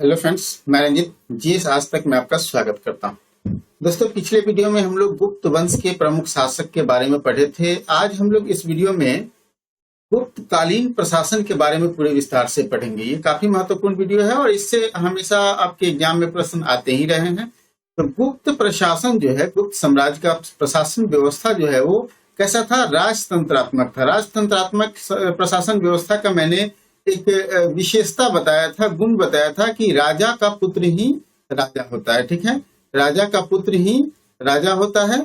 Hello friends, मैं Ranjit GS आज तक में आपका स्वागत करता हूं। दोस्तों, पिछले वीडियो में हम लोग गुप्त वंश के प्रमुख शासक के बारे में पढ़े थे। आज हम लोग इस वीडियो में गुप्तकालीन प्रशासन के बारे में पूरे विस्तार से पढ़ेंगे। ये काफी महत्वपूर्ण वीडियो है और इससे हमेशा आपके एग्जाम में प्रश्न आते ही रहे हैं। तो गुप्त प्रशासन जो है, गुप्त साम्राज्य का प्रशासन व्यवस्था जो है वो कैसा था? राजतंत्रात्मक था। राजतंत्रात्मक प्रशासन व्यवस्था का मैंने एक विशेषता बताया था, गुण बताया था कि राजा का पुत्र ही राजा होता है। ठीक है, राजा का पुत्र ही राजा होता है।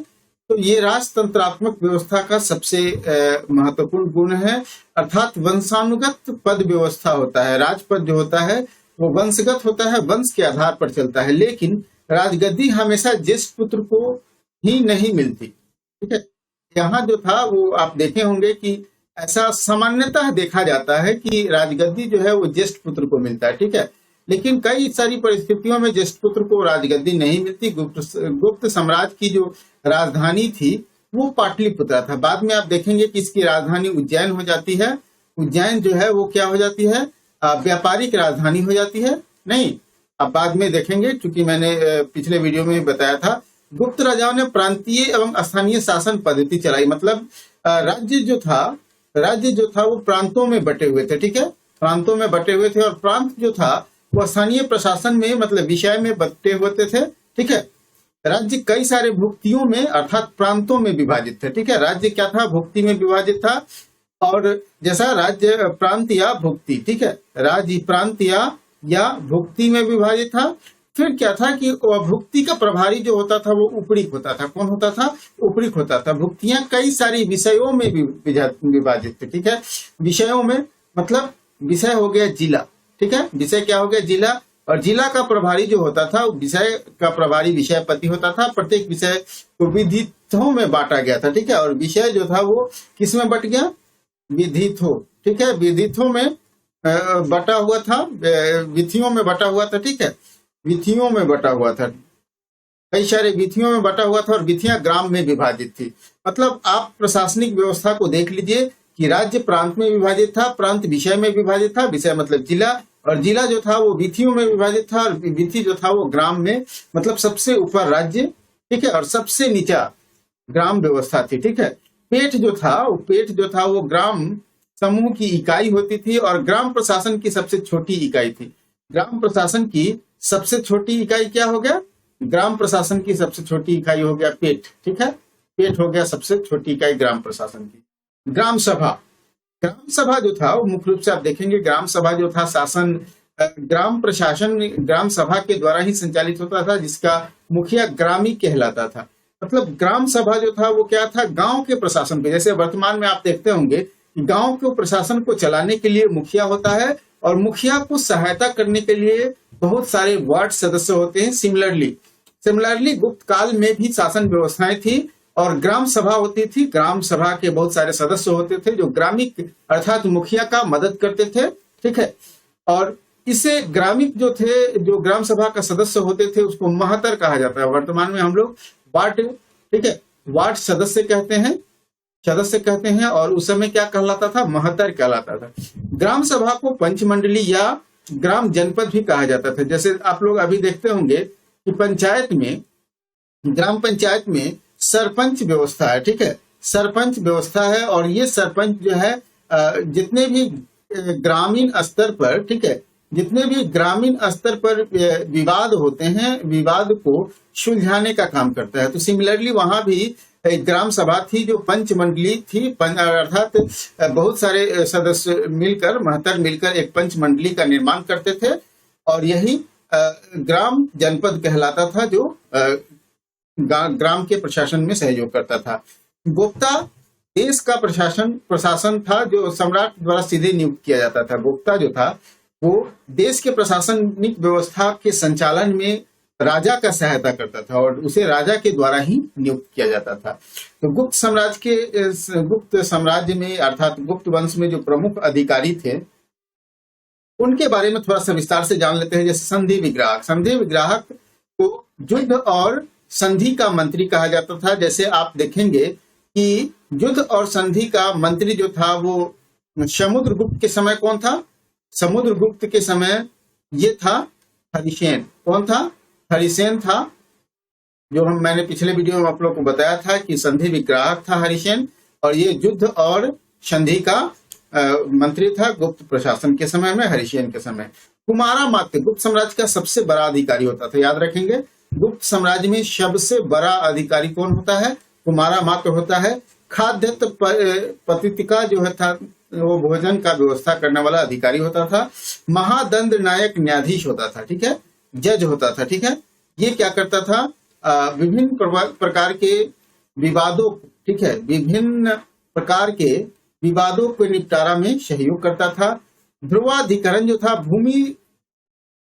तो ये राजतंत्रात्मक व्यवस्था का सबसे महत्वपूर्ण गुण है। अर्थात वंशानुगत पद व्यवस्था होता है। राजपद जो होता है वो वंशगत होता है, वंश के आधार पर चलता है, लेकिन राजगद्दी हमेशा ज्येष्ठ पुत्र को ही नहीं मिलती। ठीक है, यहाँ जो था वो आप देखे होंगे कि ऐसा सामान्यतः देखा जाता है कि राजगद्दी जो है वो ज्येष्ठ पुत्र को मिलता है। ठीक है, लेकिन कई सारी परिस्थितियों में ज्येष्ठ पुत्र को राजगद्दी नहीं मिलती। गुप्त साम्राज्य की जो राजधानी थी वो पाटलिपुत्र था। बाद में आप देखेंगे कि इसकी राजधानी उज्जैन हो जाती है। उज्जैन जो है वो क्या हो जाती है? व्यापारिक राजधानी हो जाती है। नहीं, अब बाद में देखेंगे, क्योंकि मैंने पिछले वीडियो में बताया था, गुप्त राजाओं ने प्रांतीय एवं स्थानीय शासन पद्धति चलाई। मतलब राज्य जो था वो प्रांतों में बटे हुए थे। ठीक है, प्रांतों में बटे हुए थे और प्रांत जो था वो स्थानीय प्रशासन में, मतलब विषय में बटे होते थे। ठीक है, राज्य कई सारे भुक्तियों में अर्थात प्रांतों में विभाजित थे। ठीक है, राज्य क्या था? भुक्ति में विभाजित था। और जैसा राज्य प्रांत या भुक्ति, ठीक है, राज्य प्रांत या भुक्ति में विभाजित था। फिर क्या था कि भुक्ति का प्रभारी जो होता था वो उपरीक होता था। कौन होता था? उपरीक होता था। भुक्तियां कई सारी विषयों में विभाजित थी। ठीक है, विषयों में मतलब विषय हो गया जिला। ठीक है, विषय क्या हो गया? जिला। और जिला का प्रभारी जो होता था, विषय का प्रभारी विषयपति होता था। प्रत्येक विषय को विधिथों में बांटा गया था। ठीक है, और विषय जो था वो किस में बट गया? विधिथों। ठीक है, विधिथों में बटा हुआ था, विधियों में बटा हुआ था। ठीक है, विधियों में बटा हुआ था, कई सारे विधियों में बटा हुआ था और विधियां ग्राम में विभाजित थी। मतलब आप प्रशासनिक व्यवस्था को देख लीजिए कि राज्य प्रांत में विभाजित था, प्रांत विषय में विभाजित था, विषय मतलब जिला, और जिला जो था वो विधियों में विभाजित था, और विधि जो था वो ग्राम में, मतलब सबसे ऊपर राज्य, ठीक है, और सबसे नीचा ग्राम व्यवस्था थी। ठीक है, पेठ जो था वो ग्राम समूह की इकाई होती थी और ग्राम प्रशासन की सबसे छोटी इकाई थी। ग्राम प्रशासन की सबसे छोटी इकाई क्या हो गया? ग्राम प्रशासन की सबसे छोटी इकाई हो गया पेठ। ठीक है, पेठ हो गया सबसे छोटी इकाई ग्राम प्रशासन की। ग्राम सभा जो था वो मुख्य रूप से आप देखेंगे, ग्राम सभा जो था शासन, ग्राम प्रशासन ग्राम सभा के द्वारा ही संचालित होता था, जिसका मुखिया ग्रामी कहलाता था। मतलब ग्राम सभा जो था वो क्या था? गांव के प्रशासन पे, जैसे वर्तमान में आप देखते होंगे कि गांव के प्रशासन को चलाने के लिए मुखिया होता है और मुखिया को सहायता करने के लिए बहुत सारे वार्ड सदस्य होते हैं। सिमिलरली गुप्त काल में भी शासन व्यवस्थाएं थी और ग्राम सभा होती थी। ग्राम सभा के बहुत सारे सदस्य होते थे जो ग्रामीण अर्थात मुखिया का मदद करते थे। ठीक है, और इसे ग्रामीण जो थे, जो ग्राम सभा का सदस्य होते थे, उसको महतर कहा जाता है। वर्तमान में हम लोग वार्ड, ठीक है, वार्ड सदस्य कहते हैं और उस समय क्या कहलाता था? महतर कहलाता था। ग्राम सभा को पंचमंडली या ग्राम जनपद भी कहा जाता था। जैसे आप लोग अभी देखते होंगे कि पंचायत में, ग्राम पंचायत में सरपंच व्यवस्था है। ठीक है, सरपंच व्यवस्था है और ये सरपंच जो है जितने भी ग्रामीण स्तर पर, ठीक है, जितने भी ग्रामीण स्तर पर विवाद होते हैं, विवाद को सुलझाने का काम करता है। तो सिमिलरली वहां भी एक ग्राम सभा थी जो पंचमंडली थी, अर्थात बहुत सारे सदस्य मिलकर, महतर मिलकर एक पंचमंडली का निर्माण करते थे और यही ग्राम जनपद कहलाता था, जो ग्राम के प्रशासन में सहयोग करता था। गोप्ता देश का प्रशासन था जो सम्राट द्वारा सीधे नियुक्त किया जाता था। गोप्ता जो था वो देश के प्रशासनिक व्यवस्था के संचालन में राजा का सहायता करता था और उसे राजा के द्वारा ही नियुक्त किया जाता था। तो गुप्त साम्राज्य में अर्थात गुप्त वंश में जो प्रमुख अधिकारी थे उनके बारे में थोड़ा सा विस्तार से जान लेते हैं। जैसे संधि विग्राहक को युद्ध और संधि का मंत्री कहा जाता था। जैसे आप देखेंगे कि युद्ध और संधि का मंत्री जो था वो समुद्रगुप्त के समय कौन था? समुद्रगुप्त के समय ये था हरिसेन। कौन था? हरिसेन था, जो मैंने पिछले वीडियो में आप लोग को बताया था कि संधि विग्राहक था हरिसेन, और ये युद्ध और संधि का मंत्री था गुप्त प्रशासन के समय में, हरिसेन के समय। कुमारामात्य गुप्त साम्राज्य का सबसे बड़ा अधिकारी होता था, याद रखेंगे। गुप्त साम्राज्य में सबसे बड़ा अधिकारी कौन होता है? कुमारामात्य होता है। खाद्य पतितिका जो है था, वो भोजन का व्यवस्था करने वाला अधिकारी होता था। महादंड नायक न्यायाधीश होता था, ठीक है, जज होता था, ठीक है। ये क्या करता था? विभिन्न प्रकार के विवादों, ठीक है, विभिन्न प्रकार के विवादों के निपटारा में सहयोग करता था। ध्रुवाधिकरण जो था, भूमि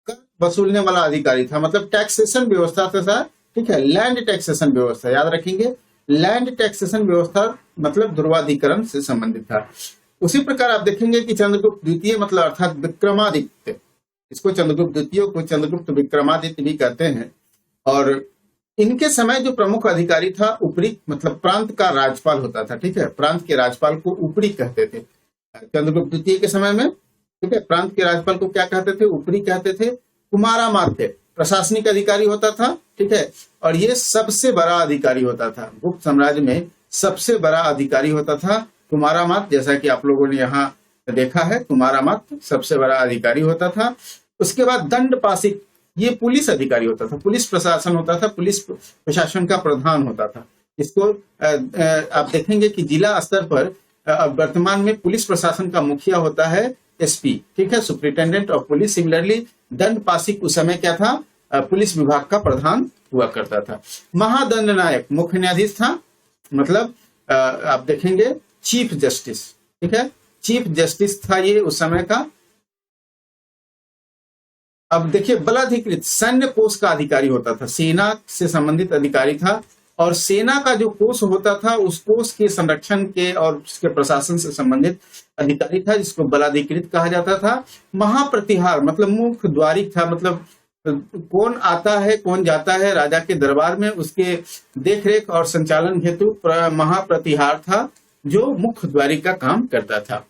कर वसूलने वाला अधिकारी था, मतलब टैक्सेशन व्यवस्था था, ठीक है, लैंड टैक्सेशन व्यवस्था, याद रखेंगे। लैंड टैक्सेशन व्यवस्था मतलब ध्रुवाधिकरण से संबंधित था। उसी प्रकार आप देखेंगे कि चंद्रगुप्त द्वितीय मतलब अर्थात विक्रमादित्य, इसको चंद्रगुप्त द्वितीय को चंद्रगुप्त विक्रमादित्य भी कहते हैं। और इनके समय जो प्रमुख अधिकारी था, उपरी मतलब प्रांत का राज्यपाल होता था, ठीक है, प्रांत के राज्यपाल को उपरी कहते थे चंद्रगुप्त द्वितीय के समय में, ठीक है। प्रांत के राज्यपाल को क्या कहते थे? उपरी कहते थे। कुमारामात्य प्रशासनिक अधिकारी होता था, ठीक है, और ये सबसे बड़ा अधिकारी होता था, गुप्त साम्राज्य में सबसे बड़ा अधिकारी होता था कुमारामात्य, जैसा कि आप लोगों ने यहाँ देखा है, कुमारामात्य सबसे बड़ा अधिकारी होता था। उसके बाद दंडपाशिक, ये पुलिस अधिकारी होता था, पुलिस प्रशासन होता था, पुलिस प्रशासन का प्रधान होता था। इसको आप देखेंगे कि जिला स्तर पर वर्तमान में पुलिस प्रशासन का मुखिया होता है एसपी, ठीक है, सुप्रिंटेंडेंट ऑफ पुलिस। सिमिलरली दंडपाशिक उस समय क्या था? पुलिस विभाग का प्रधान हुआ करता था। महादंड नायक मुख्य न्यायाधीश था, मतलब आप देखेंगे चीफ जस्टिस, ठीक है, चीफ जस्टिस था ये उस समय का। अब देखिए बलाधिकृत सैन्य कोष का अधिकारी होता था, सेना से संबंधित अधिकारी था, और सेना का जो कोष होता था उस कोष के संरक्षण के और उसके प्रशासन से संबंधित अधिकारी था, जिसको बलाधिकृत कहा जाता था। महाप्रतिहार मतलब मुख्य द्वारिक था, मतलब कौन आता है कौन जाता है राजा के दरबार में, उसके देखरेख और संचालन हेतु महाप्रतिहार था, जो मुख्य द्वारिक का काम करता था।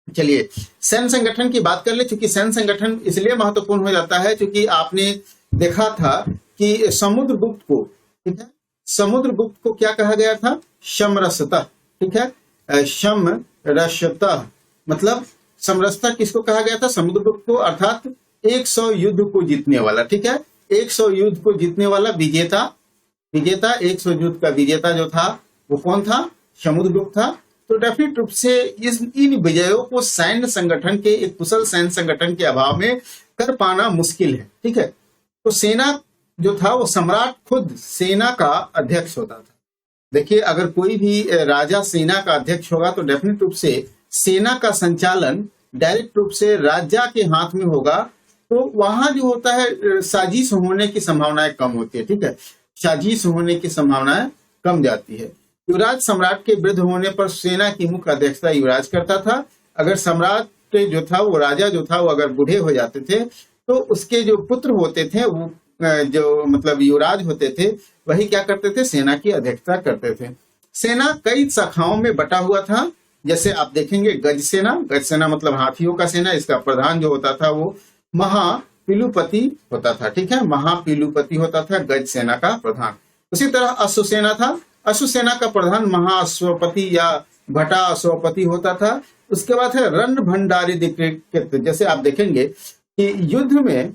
चलिए सैन्य संगठन की बात कर ले, क्योंकि सैन्य संगठन इसलिए महत्वपूर्ण हो जाता है क्योंकि आपने देखा था कि समुद्रगुप्त को, ठीक है, समुद्रगुप्त को क्या कहा गया था? समरसतः, ठीक है, समरसतः मतलब समरसता किसको कहा गया था? समुद्रगुप्त को, अर्थात 100 युद्ध को जीतने वाला, ठीक है, 100 युद्ध को जीतने वाला विजेता 100 युद्ध का विजेता जो था वो कौन था? समुद्रगुप्त था। तो डेफिनेट रूप से इन विजयों को सैन्य संगठन के, एक कुशल सैन्य संगठन के अभाव में कर पाना मुश्किल है, ठीक है। तो सेना जो था वो सम्राट खुद सेना का अध्यक्ष होता था। देखिए अगर कोई भी राजा सेना का अध्यक्ष होगा तो डेफिनेट रूप से सेना का संचालन डायरेक्ट रूप से राजा के हाथ में होगा, तो वहां जो होता है साजिश होने की संभावनाएं कम होती है, ठीक है, साजिश होने की संभावनाएं कम जाती है। युवराज सम्राट के वृद्ध होने पर सेना की मुख्य अध्यक्षता युवराज करता था। अगर सम्राट जो था वो, राजा जो था वो अगर बूढ़े हो जाते थे तो उसके जो पुत्र होते थे वो जो मतलब युवराज होते थे वही क्या करते थे? सेना की अध्यक्षता करते थे। सेना कई शाखाओं में बटा हुआ था, जैसे आप देखेंगे गज सेना मतलब हाथियों का सेना, इसका प्रधान जो होता था वो महापिलुपति होता था, ठीक है, महापिलुपति होता था गज सेना का प्रधान। उसी तरह अश्वसेना था, अश्वसेना का प्रधान महाअश्वपति या भटा अश्वपति होता था। उसके बाद है रण भंडारीकृत, जैसे आप देखेंगे कि युद्ध में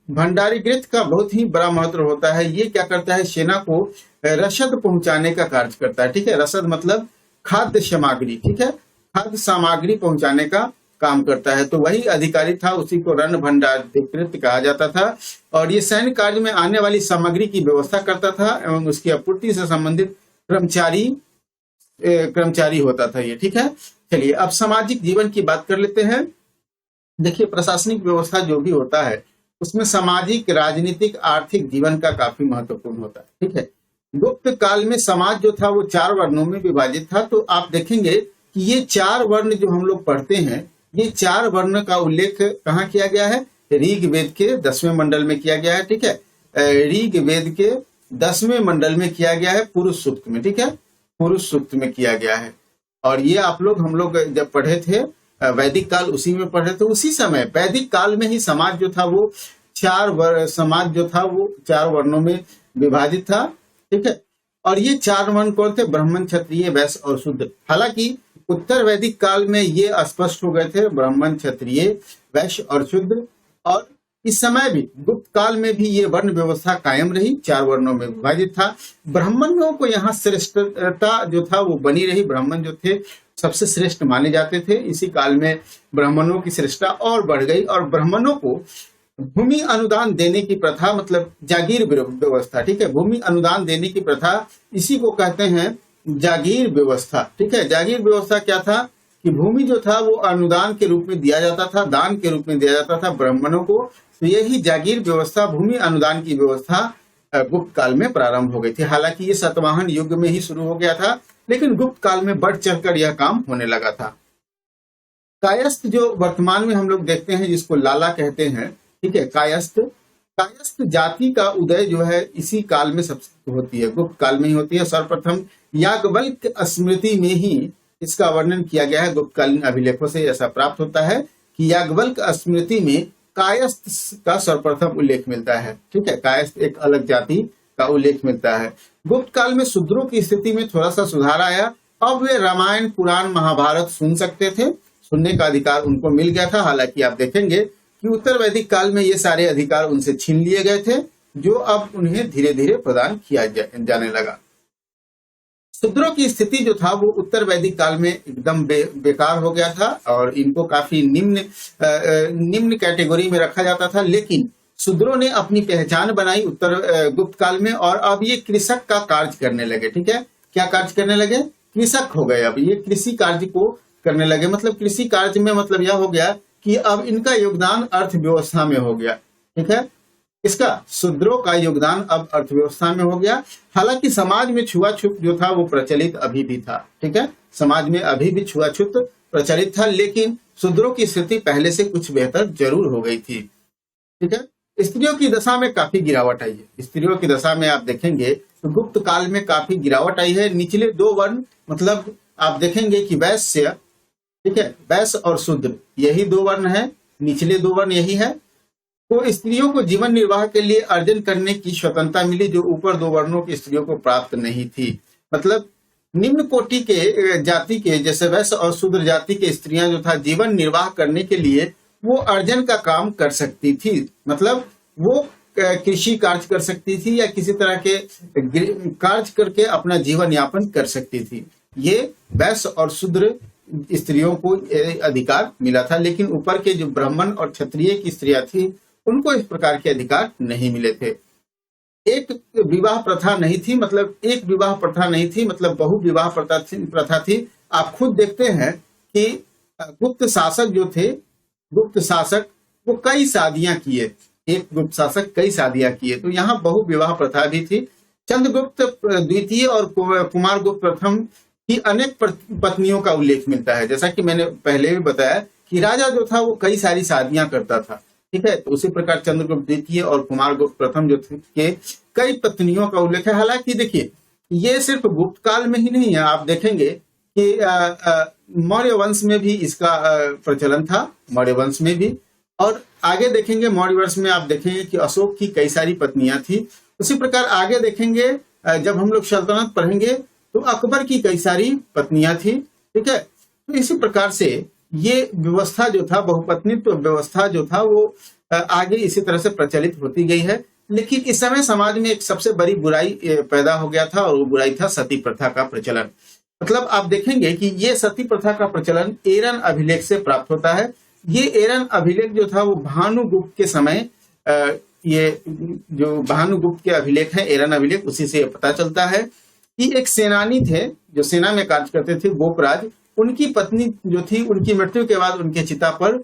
भंडारीकृत का बहुत ही बड़ा महत्व होता है। ये क्या करता है? सेना को रसद पहुंचाने का कार्य करता है, ठीक है, रसद मतलब खाद्य सामग्री, ठीक है, खाद्य सामग्री पहुंचाने का काम करता है। तो वही अधिकारी था, उसी को रण भंडारीकृत कहा जाता था, और ये सैन्य कार्य में आने वाली सामग्री की व्यवस्था करता था एवं उसकी आपूर्ति से संबंधित कर्मचारी होता था ये, ठीक है। चलिए अब सामाजिक जीवन की बात कर लेते हैं। देखिए प्रशासनिक व्यवस्था जो भी होता है उसमें सामाजिक, राजनीतिक, आर्थिक जीवन का काफी महत्वपूर्ण होता है, ठीक है। गुप्त काल में समाज जो था वो 4 वर्णों में विभाजित था। तो आप देखेंगे कि ये 4 वर्ण जो हम लोग पढ़ते हैं, ये 4 वर्ण का उल्लेख कहाँ किया गया है? ऋग्वेद के 10वें मंडल में किया गया है, ठीक है, ऋग्वेद के 10वें मंडल में किया गया है, पुरुष सूक्त में, ठीक है, पुरुष सूक्त में किया गया है। और ये हम लोग जब पढ़े थे वैदिक काल, उसी में पढ़े थे, उसी समय वैदिक काल में ही समाज जो था वो समाज जो था वो 4 वर्णों में विभाजित था, ठीक है। और ये 4 वर्ण कौन थे? ब्राह्मण, क्षत्रिय, वैश्य और शूद्र। हालांकि उत्तर वैदिक काल में ये स्पष्ट हो गए थे, ब्राह्मण, क्षत्रिय, वैश्य और शूद्र। और इस समय भी गुप्त काल में भी ये वर्ण व्यवस्था कायम रही, 4 वर्णों में विभाजित था। ब्राह्मणों को यहाँ श्रेष्ठता जो था वो बनी रही, ब्राह्मण जो थे सबसे श्रेष्ठ माने जाते थे। इसी काल में ब्राह्मणों की श्रेष्ठता और बढ़ गई और ब्राह्मणों को भूमि अनुदान देने की प्रथा, मतलब जागीर व्यवस्था, ठीक है, भूमि अनुदान देने की प्रथा, इसी को कहते हैं जागीर व्यवस्था, ठीक है। जागीर व्यवस्था क्या था कि भूमि जो था वो अनुदान के रूप में दिया जाता था, दान के रूप में दिया जाता था ब्राह्मणों को। तो यही जागीर व्यवस्था, भूमि अनुदान की व्यवस्था गुप्त काल में प्रारंभ हो गई थी। हालांकि ये सातवाहन युग में ही शुरू हो गया था, लेकिन गुप्त काल में बढ़ चढ़कर यह काम होने लगा था। कायस्थ जो वर्तमान में हम लोग देखते हैं, जिसको लाला कहते हैं, ठीक है, कायस्थ जाति का उदय जो है इसी काल में सबसे होती है, गुप्त काल में ही होती है। सर्वप्रथम याज्ञवल्क्य स्मृति में ही इसका वर्णन किया गया है। गुप्तकालीन अभिलेखों से ऐसा प्राप्त होता है कि याज्ञवल्क्य स्मृति में कायस्थ का सर्वप्रथम उल्लेख मिलता है, ठीक है। कायस्थ एक अलग जाति का उल्लेख मिलता है। गुप्त काल में शूद्रों की स्थिति में थोड़ा सा सुधार आया। अब वे रामायण, पुराण, महाभारत सुन सकते थे, सुनने का अधिकार उनको मिल गया था। हालांकि आप देखेंगे कि उत्तर वैदिक काल में ये सारे अधिकार उनसे छीन लिए गए थे, जो अब उन्हें धीरे धीरे प्रदान किया जाने लगा। शूद्रों की स्थिति जो था वो उत्तर वैदिक काल में एकदम बेकार हो गया था और इनको काफी निम्न कैटेगरी में रखा जाता था। लेकिन शूद्रों ने अपनी पहचान बनाई उत्तर गुप्त काल में और अब ये कृषक का कार्य करने लगे, ठीक है। क्या कार्य करने लगे? कृषक हो गए। अब ये कृषि कार्य को करने लगे, मतलब कृषि कार्य में मतलब यह हो गया कि अब इनका योगदान अर्थव्यवस्था में हो गया, ठीक है। इसका शूद्रों का योगदान अब अर्थव्यवस्था में हो गया। हालांकि समाज में छुआछूत जो था वो प्रचलित अभी भी था, ठीक है, समाज में अभी भी छुआछूत प्रचलित था, लेकिन शूद्रों की स्थिति पहले से कुछ बेहतर जरूर हो गई थी, ठीक है। स्त्रियों की दशा में काफी गिरावट आई है। स्त्रियों की दशा में आप देखेंगे तो गुप्त काल में काफी गिरावट आई है। निचले 2 वर्ण, मतलब आप देखेंगे कि वैश्य, ठीक है, वैश्य और शूद्र, यही 2 वर्ण है, निचले 2 वर्ण यही है। तो स्त्रियों को जीवन निर्वाह के लिए अर्जन करने की स्वतंत्रता मिली, जो ऊपर 2 वर्णों की स्त्रियों को प्राप्त नहीं थी। मतलब निम्न कोटि के जाति के, जैसे वैश्य और शूद्र जाति के स्त्रियां जो था जीवन निर्वाह करने के लिए वो अर्जन का काम कर सकती थी, मतलब वो कृषि कार्य कर सकती थी या किसी तरह के कार्य करके अपना जीवन यापन कर सकती थी। ये वैश्य और शूद्र स्त्रियों को अधिकार मिला था, लेकिन ऊपर के जो ब्राह्मण और क्षत्रिय की स्त्रियां थी उनको इस प्रकार के अधिकार नहीं मिले थे। एक विवाह प्रथा नहीं थी, मतलब एक विवाह प्रथा नहीं थी, मतलब बहु विवाह प्रथा थी। आप खुद देखते हैं कि गुप्त शासक जो थे, गुप्त शासक वो कई शादियां किए, एक गुप्त शासक कई शादियां किए, तो यहाँ बहु विवाह प्रथा भी थी। चंद्रगुप्त द्वितीय और कुमारगुप्त प्रथम की अनेक पत्नियों का उल्लेख मिलता है। जैसा कि मैंने पहले भी बताया कि राजा जो था वो कई सारी शादियां करता था, ठीक है। तो उसी प्रकार चंद्रगुप्त द्वितीय और कुमारगुप्त प्रथम जो थे के कई पत्नियों का उल्लेख है। हालांकि देखिए ये सिर्फ गुप्त काल में ही नहीं है, आप देखेंगे कि मौर्य वंश में भी इसका प्रचलन था, मौर्य वंश में भी। और आगे देखेंगे मौर्य वंश में आप देखेंगे कि अशोक की कई सारी पत्नियां थी। उसी प्रकार आगे देखेंगे जब हम लोग सल्तनत पढ़ेंगे तो अकबर की कई सारी पत्नियां थी, ठीक है। तो इसी प्रकार से ये व्यवस्था जो था, बहुपत्नीत्व व्यवस्था जो था वो आगे इसी तरह से प्रचलित होती गई है। लेकिन इस समय समाज में एक सबसे बड़ी बुराई पैदा हो गया था और वो बुराई था सती प्रथा का प्रचलन। मतलब आप देखेंगे कि ये सती प्रथा का प्रचलन एरन अभिलेख से प्राप्त होता है। ये एरन अभिलेख जो था वो भानुगुप्त के समय, ये जो भानुगुप्त के अभिलेख है एरन अभिलेख, उसी से पता चलता है कि एक सेनानी थे जो सेना में कार्य करते थे, गोपराज, उनकी पत्नी जो थी उनकी मृत्यु के बाद उनके चिता पर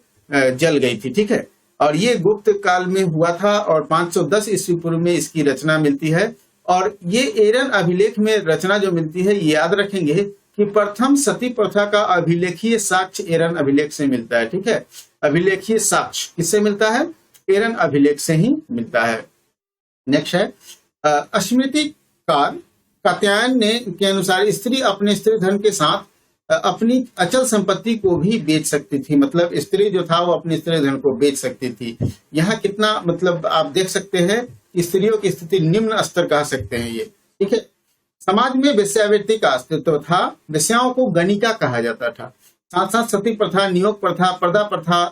जल गई थी, ठीक है। और ये गुप्त काल में हुआ था और 510 ईस्वी पूर्व में इसकी रचना मिलती है। और ये एरन अभिलेख में रचना जो मिलती है, ये याद रखेंगे कि प्रथम सती प्रथा का अभिलेखीय साक्ष्य एरन अभिलेख से मिलता है, ठीक है। अभिलेखीय साक्ष्य किससे मिलता है? एरन अभिलेख से ही मिलता है। नेक्स्ट है स्मृतिकार कात्यायन ने के अनुसार स्त्री अपने स्त्री धन के साथ अपनी अचल संपत्ति को भी बेच सकती थी। मतलब स्त्री जो था वो अपने स्त्री धन को बेच सकती थी। यहाँ कितना मतलब आप देख सकते हैं कि स्त्रियों की स्थिति निम्न स्तर कह सकते हैं ये, ठीक है। समाज में वेश्यावृत्ति का अस्तित्व था। वेश्याओं को गणिका कहा जाता था। साथ साथ सती प्रथा, नियोग प्रथा, पर्दा प्रथा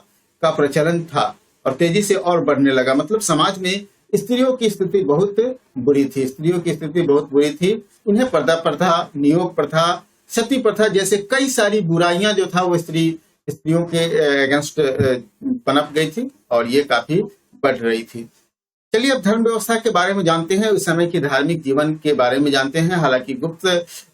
का प्रचलन था और तेजी से और बढ़ने लगा। मतलब समाज में स्त्रियों की स्थिति बहुत बुरी थी। स्त्रियों की स्थिति बहुत बुरी थी। उन्हें पर्दा प्रथा, नियोग प्रथा, सती प्रथा जैसे कई सारी बुराइयां जो था वो स्त्रियों के अगेंस्ट पनप गई थी और ये काफी बढ़ रही थी। चलिए अब धर्म व्यवस्था के बारे में जानते हैं, उस समय के धार्मिक जीवन के बारे में जानते हैं। हालांकि गुप्त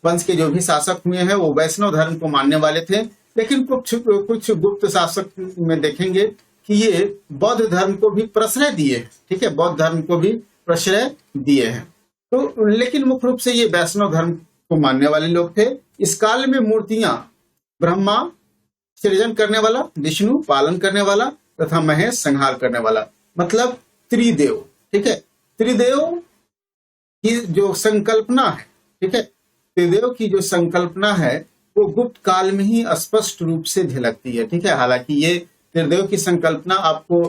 वंश के जो भी शासक हुए हैं वो वैष्णव धर्म को मानने वाले थे, लेकिन कुछ गुप्त शासक में देखेंगे कि ये बौद्ध धर्म को भी प्रश्रय दिए, ठीक है, बौद्ध धर्म को भी प्रश्रय दिए हैं। तो लेकिन मुख्य रूप से ये वैष्णव धर्म को मानने वाले लोग थे। इस काल में मूर्तियां ब्रह्मा सृजन करने वाला, विष्णु पालन करने वाला तथा महेश संहार करने वाला, मतलब त्रिदेव, ठीक है। त्रिदेव की जो संकल्पना है, ठीक है, त्रिदेव की जो संकल्पना है वो गुप्त काल में ही स्पष्ट रूप से झलकती है, ठीक है। हालांकि ये त्रिदेव की संकल्पना आपको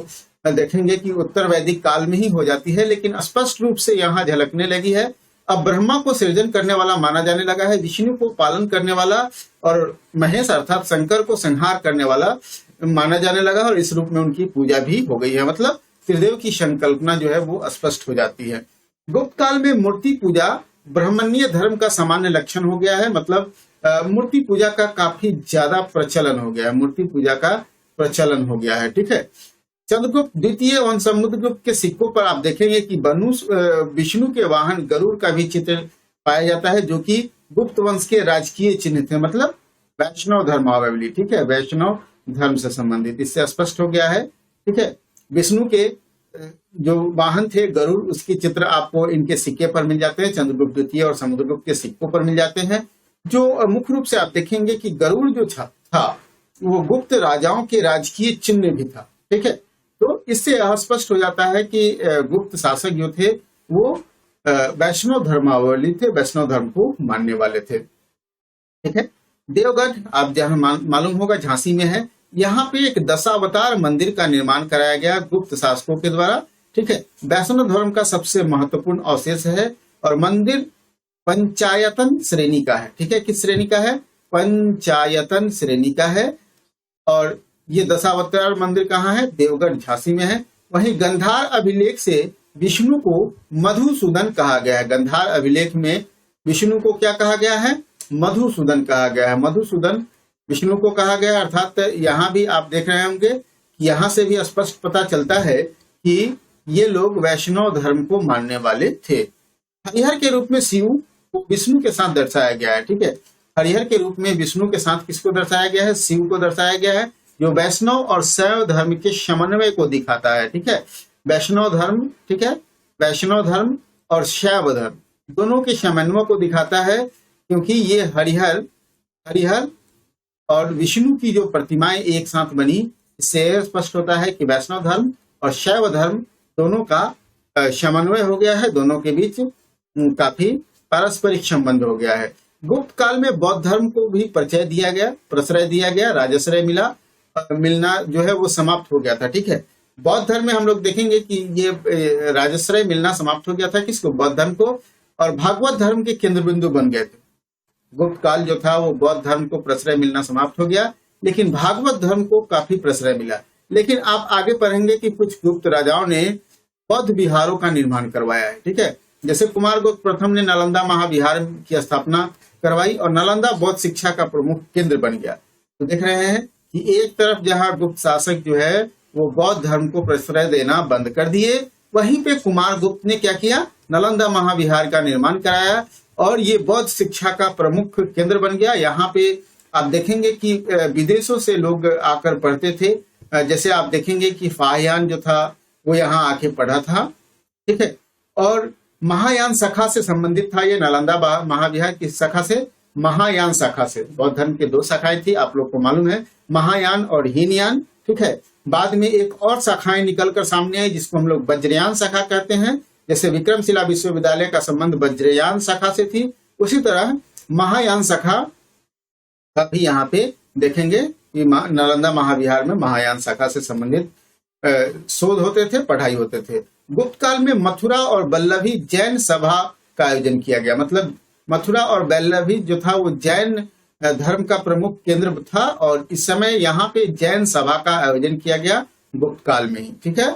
देखेंगे कि उत्तर वैदिक काल में ही हो जाती है, लेकिन स्पष्ट रूप से यहाँ झलकने लगी है। अब ब्रह्मा को सृजन करने वाला माना जाने लगा है, विष्णु को पालन करने वाला और महेश अर्थात शंकर को संहार करने वाला माना जाने लगा और इस रूप में उनकी पूजा भी हो गई है। मतलब त्रिदेव की संकल्पना जो है वो स्पष्ट हो जाती है। गुप्त काल में मूर्ति पूजा ब्राह्मणीय धर्म का सामान्य लक्षण हो गया है। मतलब मूर्ति पूजा का काफी ज्यादा प्रचलन हो गया है, मूर्ति पूजा का प्रचलन हो गया है, ठीक है। चंद्रगुप्त द्वितीय और समुद्रगुप्त के सिक्कों पर आप देखेंगे कि विष्णु के वाहन गरुड़ का भी चित्र पाया जाता है, जो कि गुप्त वंश के राजकीय चिन्ह थे। मतलब वैष्णव धर्मावली, ठीक है, वैष्णव धर्म से संबंधित इससे स्पष्ट हो गया है, ठीक है। विष्णु के जो वाहन थे गरुड़, उसके चित्र आपको इनके सिक्के पर मिल जाते हैं। चंद्रगुप्त द्वितीय और समुद्रगुप्त के सिक्कों पर मिल जाते हैं। जो मुख्य रूप से आप देखेंगे कि गरुड़ जो था वो गुप्त राजाओं के राजकीय चिन्ह भी था, ठीक है। तो इससे स्पष्ट हो जाता है कि गुप्त शासक जो थे वो वैष्णव धर्मावली थे, वैष्णव धर्म को मानने वाले थे, ठीक है। देवगढ़ आप जहां मालूम होगा झांसी में है, यहाँ पे एक दशावतार मंदिर का निर्माण कराया गया गुप्त शासकों के द्वारा, ठीक है। वैष्णव धर्म का सबसे महत्वपूर्ण अवशेष है और मंदिर पंचायतन श्रेणी का है, ठीक है। किस श्रेणी का है? पंचायतन श्रेणी का है। और ये दशावतार मंदिर कहाँ है? देवगढ़ झांसी में है। वहीं गंधार अभिलेख से विष्णु को मधुसूदन कहा गया है। गंधार अभिलेख में विष्णु को क्या कहा गया है? मधुसूदन कहा गया है। मधुसूदन विष्णु को कहा गया, अर्थात यहाँ भी आप देख रहे होंगे कि यहाँ से भी स्पष्ट पता चलता है कि ये लोग वैष्णव धर्म को मानने वाले थे। हरिहर के रूप में शिव को विष्णु के साथ दर्शाया गया है, ठीक है। हरिहर के रूप में विष्णु के साथ किसको दर्शाया गया है? शिव को दर्शाया गया है, जो वैष्णव और शैव धर्म के समन्वय को दिखाता है, ठीक है। वैष्णव धर्म, ठीक है, वैष्णव धर्म और शैव धर्म दोनों के समन्वय को दिखाता है, क्योंकि ये हरिहर और विष्णु की जो प्रतिमाएं एक साथ बनी, इससे स्पष्ट होता है कि वैष्णव धर्म और शैव धर्म दोनों का समन्वय हो गया है, दोनों के बीच काफी पारस्परिक संबंध हो गया है। गुप्त काल में बौद्ध धर्म को भी प्रश्रय दिया गया, राजश्रय मिलना जो है वो समाप्त हो गया था, ठीक है। बौद्ध धर्म में हम लोग देखेंगे कि ये राजश्रय मिलना समाप्त हो गया था, किसको? बौद्ध धर्म को, और भागवत धर्म के केंद्र बिंदु बन गए थे। गुप्त काल जो था वो बौद्ध धर्म को प्रश्रय मिलना समाप्त हो गया, लेकिन भागवत धर्म को काफी प्रश्रय मिला। लेकिन आप आगे पढ़ेंगे कि कुछ गुप्त राजाओं ने बौद्ध विहारों का निर्माण करवाया है, ठीक है। जैसे कुमारगुप्त प्रथम ने नालंदा महाविहार की स्थापना करवाई और नालंदा बौद्ध शिक्षा का प्रमुख केंद्र बन गया। तो देख रहे हैं कि एक तरफ जहां गुप्त शासक जो है वो बौद्ध धर्म को प्रश्रय देना बंद कर दिए, वहीं पे कुमारगुप्त ने क्या किया? नालंदा महाविहार का निर्माण कराया और ये बौद्ध शिक्षा का प्रमुख केंद्र बन गया। यहाँ पे आप देखेंगे कि विदेशों से लोग आकर पढ़ते थे। जैसे आप देखेंगे कि फाहियान जो था वो यहाँ आके पढ़ा था, ठीक है। और महायान शाखा से संबंधित था ये नालंदा महाविहार की शाखा से, महायान शाखा से। बौद्ध धर्म के दो शाखाएं थी, आप लोग को मालूम है, महायान और हीनयान, ठीक है। बाद में एक और शाखाएं निकलकर सामने आई जिसको हम लोग वज्रयान शाखा कहते हैं। जैसे विक्रमशिला विश्वविद्यालय का संबंध वज्रयान शाखा से थी, उसी तरह महायान शाखा अभी यहाँ पे देखेंगे कि नालंदा महाविहार में महायान शाखा से संबंधित शोध होते थे, पढ़ाई होते थे। गुप्त काल में मथुरा और वल्लभी जैन सभा का आयोजन किया गया। मतलब मथुरा और वल्लभी जो था वो जैन धर्म का प्रमुख केंद्र था, और इस समय यहाँ पे जैन सभा का आयोजन किया गया गुप्त काल में ही। ठीक है,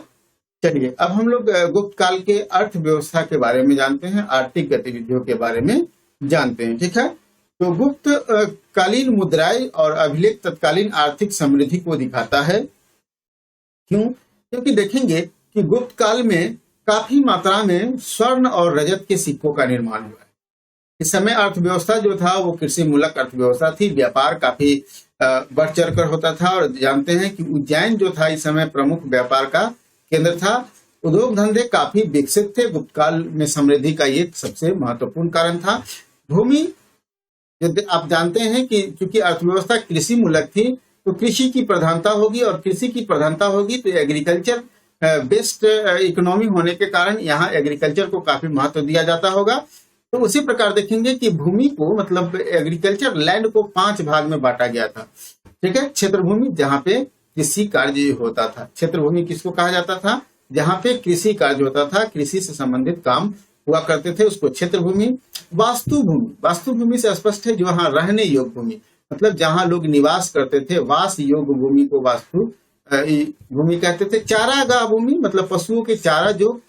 चलिए अब हम लोग गुप्त काल के अर्थव्यवस्था के बारे में जानते हैं, आर्थिक गतिविधियों के बारे में जानते हैं। ठीक है, तो गुप्त कालीन मुद्राएं और अभिलेख तत्कालीन आर्थिक समृद्धि को दिखाता है। क्यों? क्योंकि देखेंगे कि गुप्त काल में काफी मात्रा में स्वर्ण और रजत के सिक्कों का निर्माण हुआ है। इस समय अर्थव्यवस्था जो था वो कृषि मूलक अर्थव्यवस्था थी, व्यापार काफी बढ़ चढ़ कर होता था, और जानते हैं कि उज्जैन जो था इस समय प्रमुख व्यापार का केंद्र था। उद्योग धंधे काफी विकसित थे। गुप्त काल में समृद्धि का ये सबसे महत्वपूर्ण कारण था। भूमि, आप जानते हैं कि क्योंकि अर्थव्यवस्था कृषि मूलक थी तो कृषि की प्रधानता होगी, और कृषि की प्रधानता होगी तो एग्रीकल्चर बेस्ड इकोनॉमी होने के कारण यहाँ एग्रीकल्चर को काफी महत्व दिया जाता होगा। तो उसी प्रकार देखेंगे कि भूमि को, मतलब एग्रीकल्चर लैंड को 5 भाग में बांटा गया था। ठीक है, क्षेत्र भूमि जहाँ पे कृषि कार्य होता था। क्षेत्र भूमि किसको कहा जाता था? जहाँ पे कृषि कार्य होता था, कृषि से संबंधित काम हुआ करते थे, उसको क्षेत्र भूमि। वास्तु भूमि, वास्तु भूमि से स्पष्ट है जो वहाँ रहने योग्य भूमि, मतलब जहाँ लोग निवास करते थे, वास योग्य भूमि को वास्तु भूमि कहते थे। चारागाह भूमि, मतलब पशुओं के चारा, जो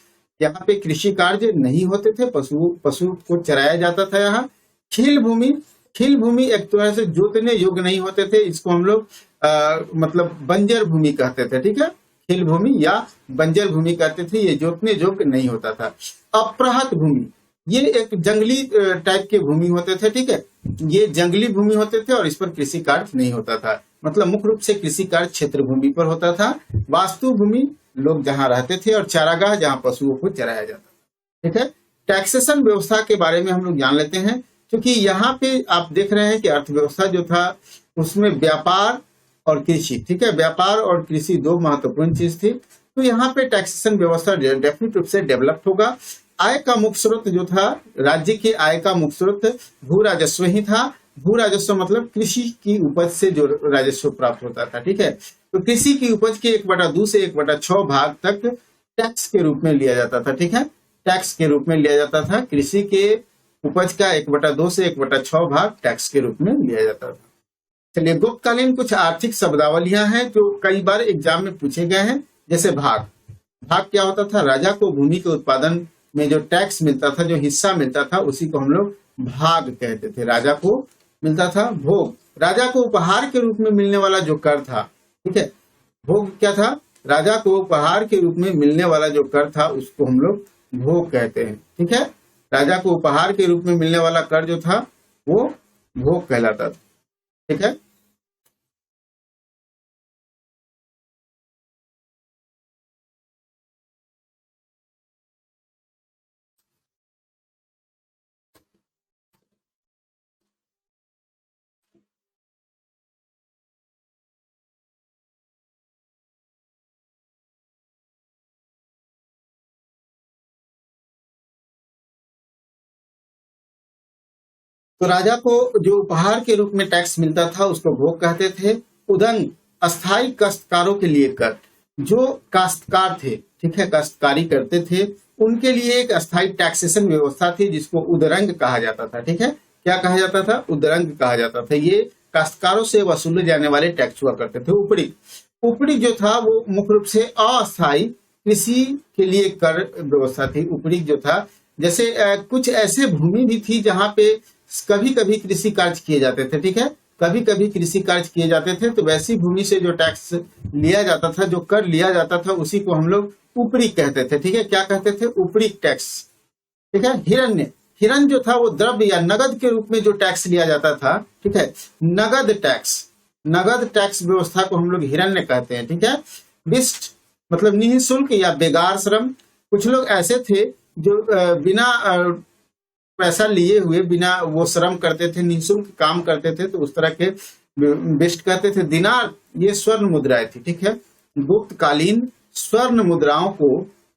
यहाँ पे कृषि कार्य नहीं होते थे, पशु को चराया जाता था यहाँ। खील भूमि, खील भूमि एक तरह से जोतने योग्य नहीं होते थे, इसको हम लोग मतलब बंजर भूमि कहते थे। ठीक है, खील भूमि या बंजर भूमि कहते थे, ये जोतने योग्य नहीं होता था। अप्रहत भूमि, ये एक जंगली टाइप के भूमि होते थे। ठीक है, ये जंगली भूमि होते थे और इस पर कृषि कार्य नहीं होता था, मतलब मुख्य रूप से कृषि कार्य क्षेत्र भूमि पर होता था। वास्तु भूमि, लोग जहाँ रहते थे, और चारागाह जहाँ पशुओं को चराया जाता था। ठीक है, टैक्सेशन व्यवस्था के बारे में हम लोग जान लेते हैं, क्योंकि यहाँ पे आप देख रहे हैं कि अर्थव्यवस्था जो था उसमें व्यापार और कृषि, ठीक है, व्यापार और कृषि 2 महत्वपूर्ण चीज थी। तो यहाँ पे टैक्सेशन व्यवस्था डेफिनेट रूप से डेवलप होगा। आय का मुख्य स्रोत जो था, राज्य के आय का मुख्य स्रोत भू राजस्व ही था। भू राजस्व मतलब कृषि की उपज से जो राजस्व प्राप्त होता था। ठीक है, तो कृषि की उपज के 1/2 से 1/6 भाग तक टैक्स के रूप में लिया जाता था। ठीक है, टैक्स के रूप में लिया जाता था। कृषि के उपज का 1/2 से 1/6 भाग टैक्स के रूप में लिया जाता था। चलिए, गुप्तकालीन कुछ आर्थिक शब्दावलियां हैं जो कई बार एग्जाम में पूछे गए हैं। जैसे भाग, भाग क्या होता था? राजा को भूमि के उत्पादन में जो टैक्स मिलता था, जो हिस्सा मिलता था, उसी को हम लोग भाग कहते थे। राजा को मिलता था। भोग, राजा को उपहार के रूप में मिलने वाला जो कर था। ठीक है, भोग क्या था? राजा को उपहार के रूप में मिलने वाला जो कर था उसको हम लोग भोग कहते हैं। ठीक है, राजा को उपहार के रूप में मिलने वाला कर जो था वो भोग कहलाता था। ठीक है, तो राजा को जो उपहार के रूप में टैक्स मिलता था उसको भोग कहते थे। उदंग, अस्थाई काश्तकारों के लिए कर, जो काश्तकार थे, ठीक है, काश्तकारी करते थे, उनके लिए एक अस्थाई टैक्सेशन व्यवस्था थी जिसको उदरंग कहा जाता था। ठीक है, क्या कहा जाता था? उदरंग कहा जाता था। ये काश्तकारों से वसूले जाने वाले टैक्स हुआ करते थे। उपरी, उपरी जो था वो मुख्य रूप से अस्थाई कृषि के लिए कर व्यवस्था थी। उपरी जो था, जैसे कुछ ऐसे भूमि भी थी जहां पे कभी कभी कृषि कार्य किए जाते थे। ठीक है, कभी कभी कृषि कार्य किए जाते थे, तो वैसी भूमि से जो टैक्स लिया जाता था, जो कर लिया जाता था, उसी को हम लोग ऊपरी कहते थे। ठीक है, क्या कहते थे? ऊपरी टैक्स। ठीक है, हिरण्य, हिरण्य जो था वो द्रव्य या नगद के रूप में जो टैक्स लिया जाता था। ठीक है, नगद टैक्स, नगद टैक्स व्यवस्था को हम लोग हिरण्य कहते हैं। ठीक है, विष्ट मतलब निःशुल्क या बेगार श्रम। कुछ लोग ऐसे थे जो बिना पैसा लिए हुए, बिना वो श्रम करते थे, निःशुल्क काम करते थे, तो उस तरह के विष्ट कहते थे। दिनार, ये स्वर्ण मुद्राएं थी। ठीक है, गुप्तकालीन स्वर्ण मुद्राओं को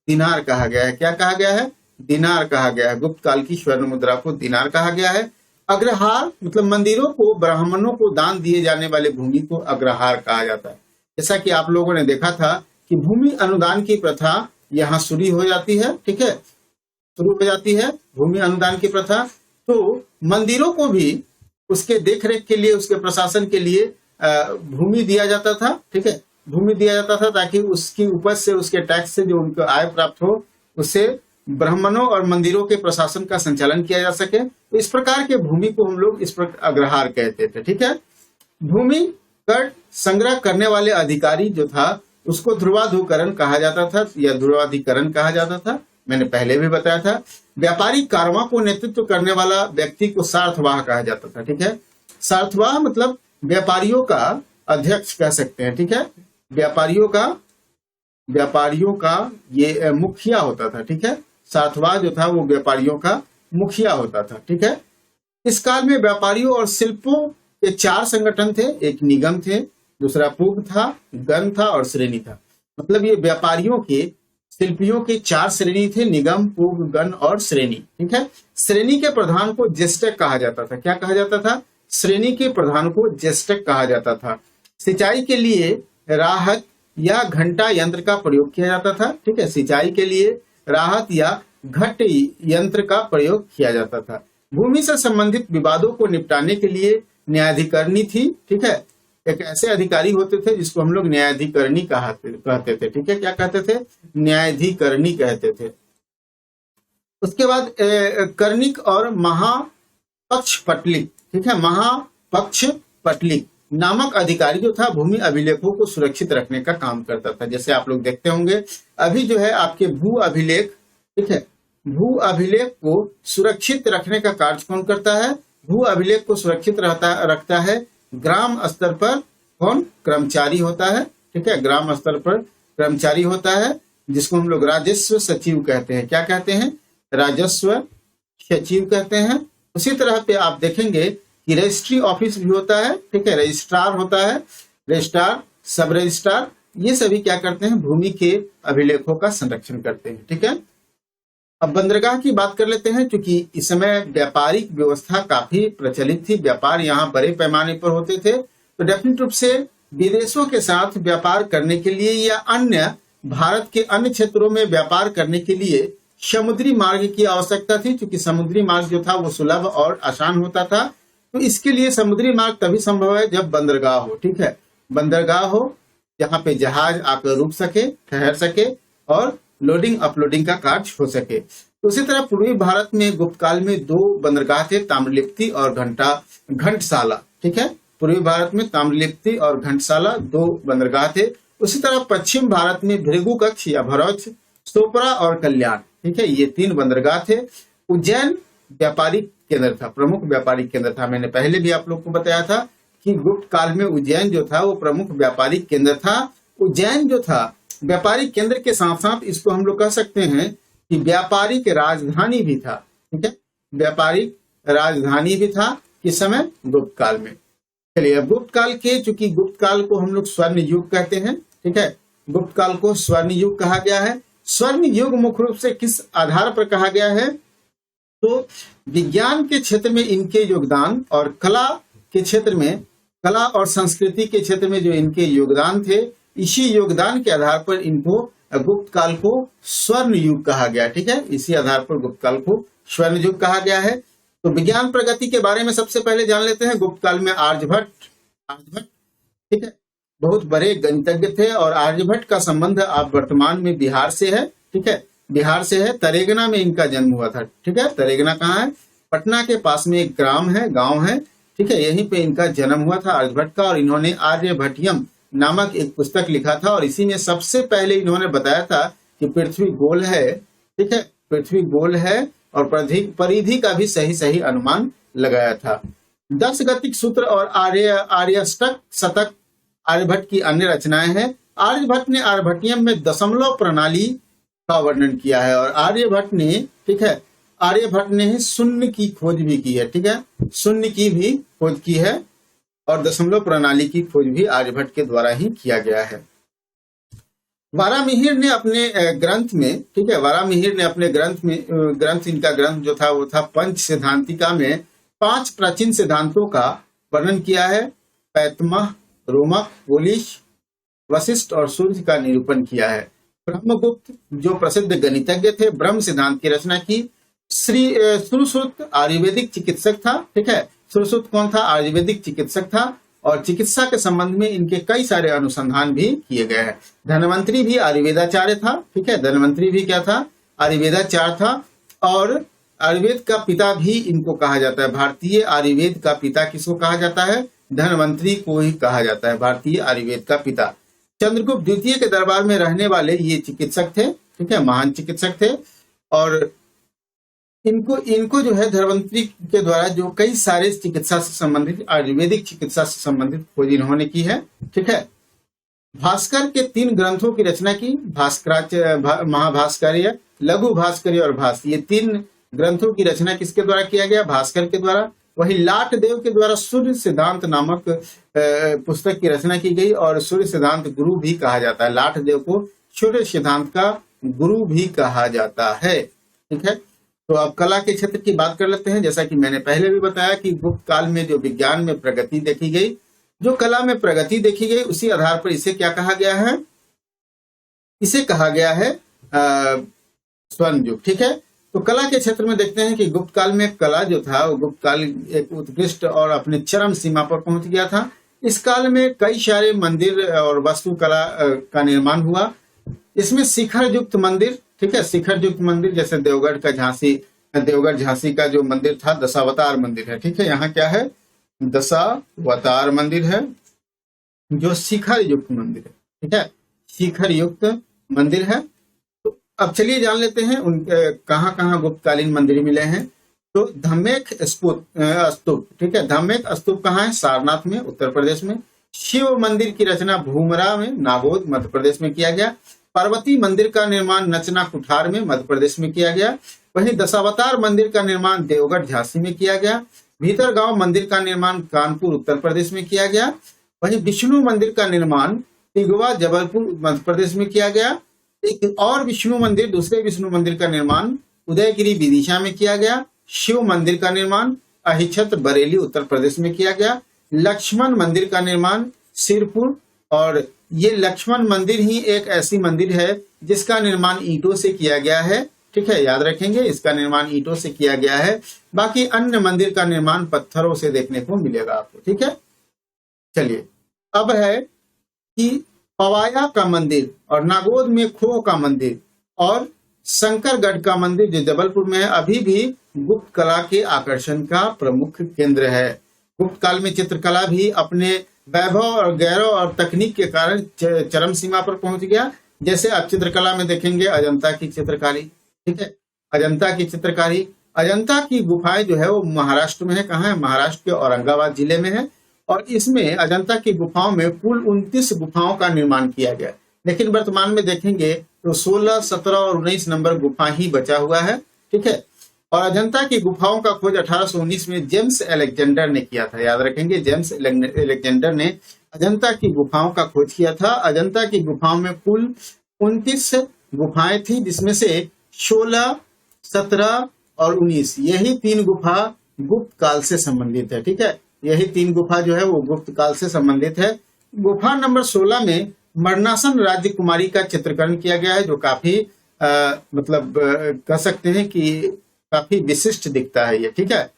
दिनार कहा गया है। क्या कहा गया है? दिनार कहा गया है। गुप्त काल की स्वर्ण मुद्रा को दिनार कहा गया है। अग्रहार मतलब मंदिरों को ब्राह्मणों को दान दिए जाने वाले भूमि को अग्रहार कहा जाता है। जैसा कि आप लोगों ने देखा था कि भूमि अनुदान की प्रथा यहाँ शुरू हो जाती है, ठीक है, शुरू हो जाती है भूमि अनुदान की प्रथा। तो मंदिरों को भी उसके देखरेख के लिए, उसके प्रशासन के लिए भूमि दिया जाता था, ठीक है, भूमि दिया जाता था ताकि उसकी उपज से, उसके टैक्स से जो उनको आय प्राप्त हो, उससे ब्राह्मणों और मंदिरों के प्रशासन का संचालन किया जा सके। तो इस प्रकार के भूमि को हम लोग इस प्रकार अग्रहार कहते थे, ठीक है। भूमि कर संग्रह करने वाले अधिकारी जो था उसको ध्रुवाधिकरण कहा जाता था या ध्रुवाधिकरण कहा जाता था, मैंने पहले भी बताया था। व्यापारिक कारवां को नेतृत्व करने वाला व्यक्ति को सार्थवाह कहा जाता था, ठीक है। सार्थवाह मतलब व्यापारियों का अध्यक्ष कह सकते हैं, ठीक है, व्यापारियों का ये मुखिया होता था, ठीक है। सार्थवाह जो था वो व्यापारियों का मुखिया होता था, ठीक है। इस काल में व्यापारियों और शिल्पों के 4 संगठन थे, एक निगम थे, दूसरा पूग था, गण था और श्रेणी था। मतलब ये व्यापारियों के, शिल्पियों के 4 श्रेणी थे, निगम, पूग, गण और श्रेणी, ठीक है। श्रेणी के प्रधान को जेस्टक कहा जाता था। क्या कहा जाता था? श्रेणी के प्रधान को जेस्टक कहा जाता था। सिंचाई के लिए राहत या घंटा यंत्र का प्रयोग किया जाता था, ठीक है, सिंचाई के लिए राहत या घट यंत्र का प्रयोग किया जाता था। भूमि से संबंधित विवादों को निपटाने के लिए न्यायाधिकरणी थी, ठीक है। एक ऐसे अधिकारी होते थे जिसको हम लोग न्यायाधिकरणी कहते थे, ठीक है। क्या कहते थे? न्यायाधिकरणी कहते थे। उसके बाद कर्णिक और महापक्षपटलिक, ठीक है, महापक्षपटलिक नामक अधिकारी जो था भूमि अभिलेखों को सुरक्षित रखने का काम करता था। जैसे आप लोग देखते होंगे अभी जो है आपके भू अभिलेख, ठीक है, भू अभिलेख को सुरक्षित रखने का कार्य कौन करता है? भू अभिलेख को सुरक्षित रखता है ग्राम स्तर पर कौन? कर्मचारी होता है, ठीक है, ग्राम स्तर पर कर्मचारी होता है जिसको हम लोग राजस्व सचिव कहते हैं। क्या कहते हैं? राजस्व सचिव कहते हैं। उसी तरह पे आप देखेंगे कि रजिस्ट्री ऑफिस भी होता है, ठीक है, रजिस्ट्रार होता है, रजिस्ट्रार, सब रजिस्ट्रार, ये सभी क्या करते हैं? भूमि के अभिलेखों का संरक्षण करते हैं, ठीक है। अब बंदरगाह की बात कर लेते हैं। क्योंकि इस समय व्यापारिक व्यवस्था काफी प्रचलित थी, व्यापार यहाँ बड़े पैमाने पर होते थे, तो डेफिनेट रूप से विदेशों के साथ व्यापार करने के लिए या अन्य भारत के अन्य क्षेत्रों में व्यापार करने के लिए समुद्री मार्ग की आवश्यकता थी। क्योंकि समुद्री मार्ग जो था वो सुलभ और आसान होता था। तो इसके लिए समुद्री मार्ग तभी संभव है जब बंदरगाह हो, ठीक है, बंदरगाह हो जहाँ पे जहाज आकर रुक सके, ठहर सके और लोडिंग अपलोडिंग का कार्य हो सके। तो उसी तरह पूर्वी भारत में गुप्त काल में 2 बंदरगाह थे, ताम्रलिप्ति और घंटसाला, ठीक है, पूर्वी भारत में ताम्रलिप्ति और घंटसाला 2 बंदरगाह थे। उसी तरह पश्चिम भारत में भृगुकक्ष या भरौच, सोपरा और कल्याण, ठीक है, ये 3 बंदरगाह थे। उज्जैन व्यापारिक केंद्र था, प्रमुख व्यापारिक केंद्र था। मैंने पहले भी आप लोग को बताया था कि गुप्त काल में उज्जैन जो था वो प्रमुख व्यापारिक केंद्र था। उज्जैन जो था व्यापारिक केंद्र के साथ साथ इसको हम लोग कह सकते हैं कि व्यापारिक राजधानी भी था, ठीक है, व्यापारिक राजधानी भी था। किस समय? गुप्त काल में। चलिए अब गुप्त काल के, चूंकि गुप्त काल को हम लोग स्वर्ण युग कहते हैं, ठीक है, गुप्त काल को स्वर्ण युग कहा गया है। स्वर्ण युग मुख्य रूप से किस आधार पर कहा गया है? तो विज्ञान के क्षेत्र में इनके योगदान और कला के क्षेत्र में, कला और संस्कृति के क्षेत्र में जो इनके योगदान थे, इसी योगदान के आधार पर इनको गुप्त काल को स्वर्ण युग कहा गया, ठीक है, इसी आधार पर गुप्त काल को स्वर्ण युग कहा गया है। तो विज्ञान प्रगति के बारे में सबसे पहले जान लेते हैं। गुप्त काल में आर्यभट्ट, ठीक है, बहुत बड़े गणितज्ञ थे और आर्यभट्ट का संबंध आप वर्तमान में बिहार से है, ठीक है, बिहार से है। तरेगना में इनका जन्म हुआ था, ठीक है, तरेगना कहाँ है? पटना के पास में एक ग्राम है, गांव है, ठीक है, यहीं पे इनका जन्म हुआ था आर्यभट्ट का। और इन्होंने आर्यभट्टियम नामक एक पुस्तक लिखा था और इसी में सबसे पहले इन्होंने बताया था कि पृथ्वी गोल है, ठीक है, पृथ्वी गोल है और परिधि का भी सही अनुमान लगाया था। 10 गतिक सूत्र और आर्यष्टक शतक आर्यभट्ट की अन्य रचनाएं हैं। आर्यभट्ट ने आर्यभट्टियम में दशमलव प्रणाली का वर्णन किया है और आर्यभट्ट ने, ठीक है, आर्यभट्ट ने शून्य की खोज भी की है, ठीक है, शून्य की भी खोज की है और दशमलव प्रणाली की खोज भी आर्यभट्ट के द्वारा ही किया गया है। वारामिहिर ने अपने ग्रंथ में, ठीक है, वारामिहिर ने अपने ग्रंथ में, इनका ग्रंथ जो था वो था पंच सिद्धांतिका में 5 प्राचीन सिद्धांतों का वर्णन किया है। पैतमह, रोमक, पोलिश, वशिष्ठ और सूर्य का निरूपण किया है। ब्रह्मगुप्त जो प्रसिद्ध गणितज्ञ थे, ब्रह्म सिद्धांत की रचना की। सुश्रुत आयुर्वेदिक चिकित्सक था, ठीक है। सुश्रुत कौन था? आयुर्वेदिक चिकित्सक था और चिकित्सा के संबंध में इनके कई सारे अनुसंधान भी किए गए हैं। धन्वंतरी भी आयुर्वेदाचार्य था, ठीक है। धन्वंतरी भी क्या था? आयुर्वेदाचार्य था। और आयुर्वेद का पिता भी इनको कहा जाता है। भारतीय आयुर्वेद का पिता किसको कहा जाता है? धन्वंतरी को ही कहा जाता है भारतीय आयुर्वेद का पिता। चंद्रगुप्त द्वितीय के दरबार में रहने वाले ये चिकित्सक थे, ठीक है, महान चिकित्सक थे। और इनको जो है धन्वंतरी के द्वारा जो कई सारे चिकित्सा से संबंधित, आयुर्वेदिक चिकित्सा से संबंधित खोज इन्होंने की है, ठीक है। भास्कर के 3 ग्रंथों की रचना की। महाभास्कर्य, लघु भास्कर्य और भाष्य, ये 3 ग्रंथों की रचना किसके द्वारा किया गया? भास्कर के द्वारा। वही लाट देव के द्वारा सूर्य सिद्धांत नामक पुस्तक की रचना की गई और सूर्य सिद्धांत गुरु भी कहा जाता है। लाट देव को सूर्य सिद्धांत का गुरु भी कहा जाता है, ठीक है। तो अब कला के क्षेत्र की बात कर लेते हैं। जैसा कि मैंने पहले भी बताया कि गुप्त काल में जो विज्ञान में प्रगति देखी गई, जो कला में प्रगति देखी गई, उसी आधार पर इसे क्या कहा गया है? इसे कहा गया है स्वर्ण युग, ठीक है। तो कला के क्षेत्र में देखते हैं कि गुप्त काल में कला जो था वो गुप्त काल एक उत्कृष्ट और अपने चरम सीमा पर पहुंच गया था। इस काल में कई सारे मंदिर और वास्तुकला का निर्माण हुआ। इसमें शिखर युक्त मंदिर, ठीक है, शिखर युक्त मंदिर जैसे देवगढ़ झांसी का जो मंदिर था दशावतार मंदिर है, ठीक है। यहाँ क्या है? दशावतार मंदिर है जो शिखर युक्त मंदिर है, ठीक है, शिखर युक्त मंदिर है। तो अब चलिए जान लेते हैं उनके कहाँ कहाँ गुप्तकालीन मंदिर मिले हैं। तो धम्मेक स्तूप, ठीक है, धम्मेक स्तूप कहाँ है? सारनाथ में, उत्तर प्रदेश में। शिव मंदिर की रचना भूमरा में, नागौद, मध्य प्रदेश में किया गया। पार्वती मंदिर का निर्माण नचना कुठार में, मध्य प्रदेश में किया गया। वहीं दशावतार मंदिर का निर्माण देवगढ़ झांसी में किया गया। भीतरगांव मंदिर का निर्माण कानपुर, उत्तर प्रदेश में किया गया। वहीं विष्णु मंदिर का निर्माण तिगवा, जबलपुर, मध्य प्रदेश में किया गया। एक और विष्णु मंदिर, दूसरे विष्णु मंदिर का निर्माण उदयगिरी, विदिशा में किया गया। शिव मंदिर का निर्माण अहिछत्र, बरेली, उत्तर प्रदेश में किया गया। लक्ष्मण मंदिर का निर्माण सिरपुर, और ये लक्ष्मण मंदिर ही एक ऐसी मंदिर है जिसका निर्माण ईंटों से किया गया है, ठीक है, याद रखेंगे, इसका निर्माण ईंटों से किया गया है। बाकी अन्य मंदिर का निर्माण पत्थरों से देखने को मिलेगा आपको, ठीक है। चलिए अब है कि पवाया का मंदिर और नागौद में खो का मंदिर और शंकरगढ़ का मंदिर जो जबलपुर में है, अभी भी गुप्त कला के आकर्षण का प्रमुख केंद्र है। गुप्त काल में चित्रकला भी अपने वैभव और गौरव और तकनीक के कारण चरम सीमा पर पहुंच गया। जैसे आप चित्रकला में देखेंगे अजंता की चित्रकारी, ठीक है, अजंता की चित्रकारी। अजंता की गुफाएं जो है वो महाराष्ट्र में है। कहाँ है? महाराष्ट्र के औरंगाबाद जिले में है। और इसमें अजंता की गुफाओं में कुल 29 गुफाओं का निर्माण किया गया। लेकिन वर्तमान में देखेंगे तो 16, 17 और 19 नंबर गुफा ही बचा हुआ है, ठीक है। और अजंता की गुफाओं का खोज 1819 में जेम्स अलेक्जेंडर ने किया था, याद रखेंगे, जेम्स अलेक्जेंडर ने अजंता की गुफाओं का खोज किया था। अजंता की गुफाओं में कुल 29 गुफाएं थी, जिसमें से 16, 17 और 19 यही 3 गुफा गुप्त काल से संबंधित है, ठीक है। यही 3 गुफा जो है वो गुप्त काल से संबंधित है। गुफा नंबर 16 में मरणासन राजकुमारी का चित्रीकरण किया गया है, जो काफी मतलब कह सकते हैं कि काफी विशिष्ट दिखता है ये, ठीक है।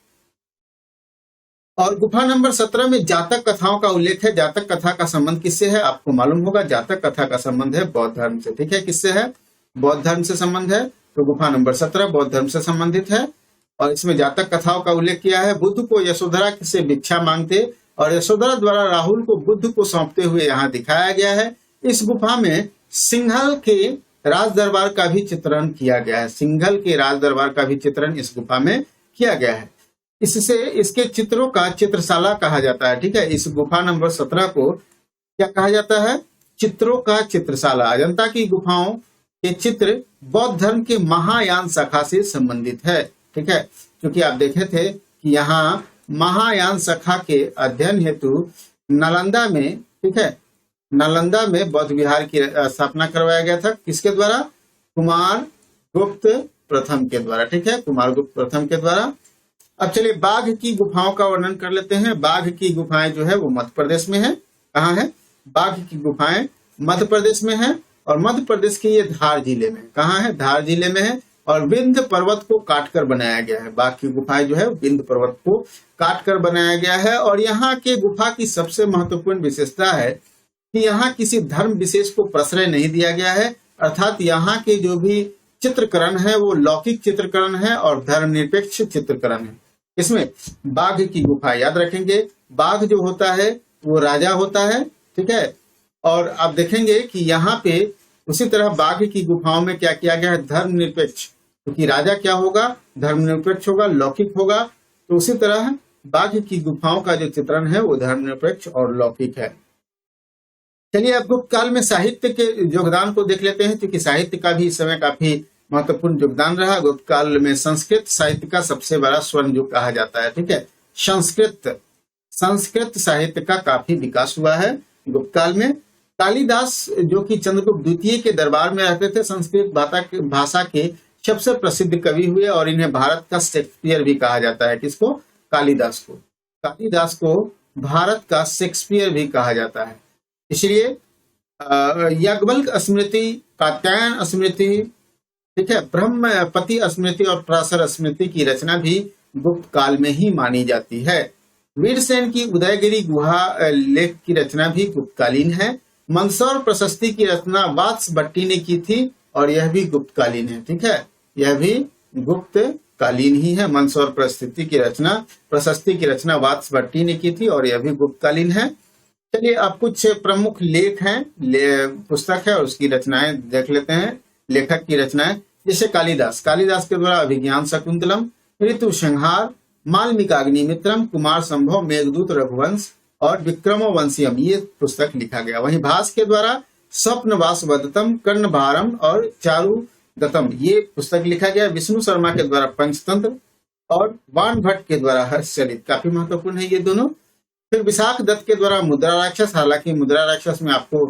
और गुफा नंबर 17 में जातक कथाओं का उल्लेख है। जातक कथा का संबंध किससे है? आपको मालूम होगा, जातक कथा का संबंध है बौद्ध धर्म से, ठीक है। किससे है? बौद्ध धर्म से संबंध है। तो गुफा नंबर 17 बौद्ध धर्म से संबंधित है और इसमें जातक कथाओं का उल्लेख किया है। बुद्ध को यशोधरा से भिक्षा मांगते और यशोधरा द्वारा राहुल को बुद्ध को सौंपते हुए यहाँ दिखाया गया है। इस गुफा में सिंघल के राज दरबार का भी चित्रण किया गया है। सिंघल के राज दरबार का भी चित्रण इस गुफा में किया गया है। इससे इसके चित्रों का चित्रशाला कहा जाता है, ठीक है। इस गुफा नंबर 17 को क्या कहा जाता है? चित्रों का चित्रशाला। अजंता की गुफाओं के चित्र बौद्ध धर्म के महायान शाखा से संबंधित है, ठीक है। क्योंकि आप देखे थे कि यहाँ महायान शाखा के अध्ययन हेतु नालंदा में, ठीक है, नालंदा में बौद्ध विहार की स्थापना करवाया गया था। किसके द्वारा? कुमार गुप्त प्रथम के द्वारा, ठीक है, कुमार गुप्त प्रथम के द्वारा। अब चलिए बाघ की गुफाओं का वर्णन कर लेते हैं। बाघ की गुफाएं जो है वो मध्य प्रदेश में है। कहाँ है? बाघ की गुफाएं मध्य प्रदेश में है, और मध्य प्रदेश के ये धार जिले में। कहाँ है? धार जिले में है, और विंध्य पर्वत को काटकर बनाया गया है। बाघ की गुफाएं जो है विंध्य पर्वत को काटकर बनाया गया है। और यहाँ के गुफा की सबसे महत्वपूर्ण विशेषता है कि यहाँ किसी धर्म विशेष को प्रश्रय नहीं दिया गया है, अर्थात यहाँ के जो भी चित्रकरण है वो लौकिक चित्रकरण है और धर्मनिरपेक्ष चित्रकरण है। इसमें बाघ की गुफा याद रखेंगे, बाघ जो होता है वो राजा होता है, ठीक है। और आप देखेंगे कि यहाँ पे उसी तरह बाघ की गुफाओं में क्या किया गया है? धर्मनिरपेक्ष, क्योंकि राजा क्या होगा? धर्मनिरपेक्ष होगा, लौकिक होगा। तो उसी तरह बाघ की गुफाओं का जो चित्रण है वो धर्मनिरपेक्ष और लौकिक है। चलिए अब गुप्त काल में साहित्य के योगदान को देख लेते हैं, क्योंकि साहित्य का भी इस समय काफी महत्वपूर्ण योगदान रहा। गुप्त काल में संस्कृत साहित्य का सबसे बड़ा स्वर्ण युग कहा जाता है, ठीक है। संस्कृत साहित्य का काफी विकास हुआ है गुप्त काल में। कालिदास जो कि चंद्रगुप्त द्वितीय के दरबार में रहते थे, संस्कृत भाषा के सबसे प्रसिद्ध कवि हुए, और इन्हें भारत का शेक्सपियर भी कहा जाता है। किसको? कालिदास को। कालिदास को भारत का शेक्सपियर भी कहा जाता है। इसलिए याज्ञवल्क्य स्मृति, कात्यायन स्मृति, ठीक है, ब्रह्मपति स्मृति और पराशर स्मृति की रचना भी गुप्त काल में ही मानी जाती है। वीरसेन की उदयगिरी गुहा लेख की रचना भी गुप्तकालीन है। मंदसौर प्रशस्ति की रचना वात्स्यवटी ने की थी, और यह भी गुप्तकालीन है, ठीक है, यह भी गुप्तकालीन ही है। मंदसौर प्रशस्ति की रचना वात्स्यवटी ने की थी, और यह भी गुप्तकालीन है। चलिए अब कुछ प्रमुख लेख हैं, पुस्तक है और उसकी रचनाएं देख लेते हैं, लेखक की रचनाएं। जैसे कालिदास के द्वारा अभिज्ञान शकुंतलम, ऋतु संहार, मालविकाग्निमित्रम, कुमार संभव, मेघदूत, रघुवंश और विक्रमोवंशियम, ये पुस्तक लिखा गया। वहीं भास के द्वारा स्वप्नवासवदत्तम, कर्णभारम और चारुदत्तम, ये पुस्तक लिखा गया। विष्णु शर्मा के द्वारा पंचतंत्र और वान भट्ट के द्वारा हर्षचरित, काफी महत्वपूर्ण है ये दोनों। फिर विशाख दत्त के द्वारा मुद्रा राक्षस, हालांकि मुद्रा राक्षस में आपको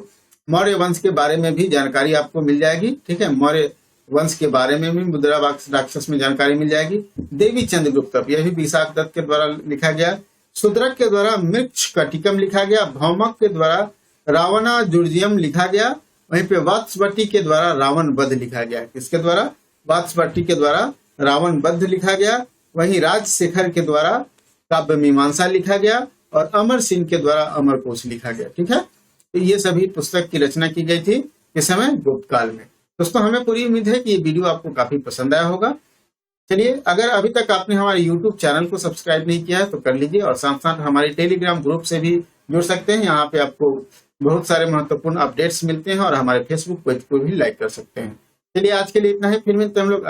मौर्य वंश के बारे में भी जानकारी आपको मिल जाएगी, ठीक है, मौर्य वंश के बारे में भी मुद्रा राक्षस में जानकारी मिल जाएगी। देवी चंद्रगुप्त, यह भी विशाख दत्त के द्वारा लिखा गया। शूद्रक के द्वारा मृक्ष कटिकम लिखा गया। भौमक के द्वारा रावणाजुर्जियम लिखा गया। वहीं पे वात्स्यवटी के द्वारा रावण वध लिखा गया। किसके द्वारा? वात्स्यवटी के द्वारा रावण वध लिखा गया। वहीं राजशेखर के द्वारा काव्य मीमांसा लिखा गया, और अमर सिंह के द्वारा अमरकोश लिखा गया, ठीक है। तो ये सभी पुस्तक की रचना की गई थी इस समय गुप्त काल में। दोस्तों हमें पूरी उम्मीद है कि ये वीडियो आपको काफी पसंद आया होगा। चलिए, अगर अभी तक आपने हमारे YouTube चैनल को सब्सक्राइब नहीं किया है तो कर लीजिए, और साथ साथ हमारे टेलीग्राम ग्रुप से भी जुड़ सकते हैं। यहाँ पे आपको बहुत सारे महत्वपूर्ण अपडेट्स मिलते हैं, और हमारे फेसबुक पेज को भी लाइक कर सकते हैं। चलिए आज के लिए इतना ही, फिर मिलते हैं हम लोग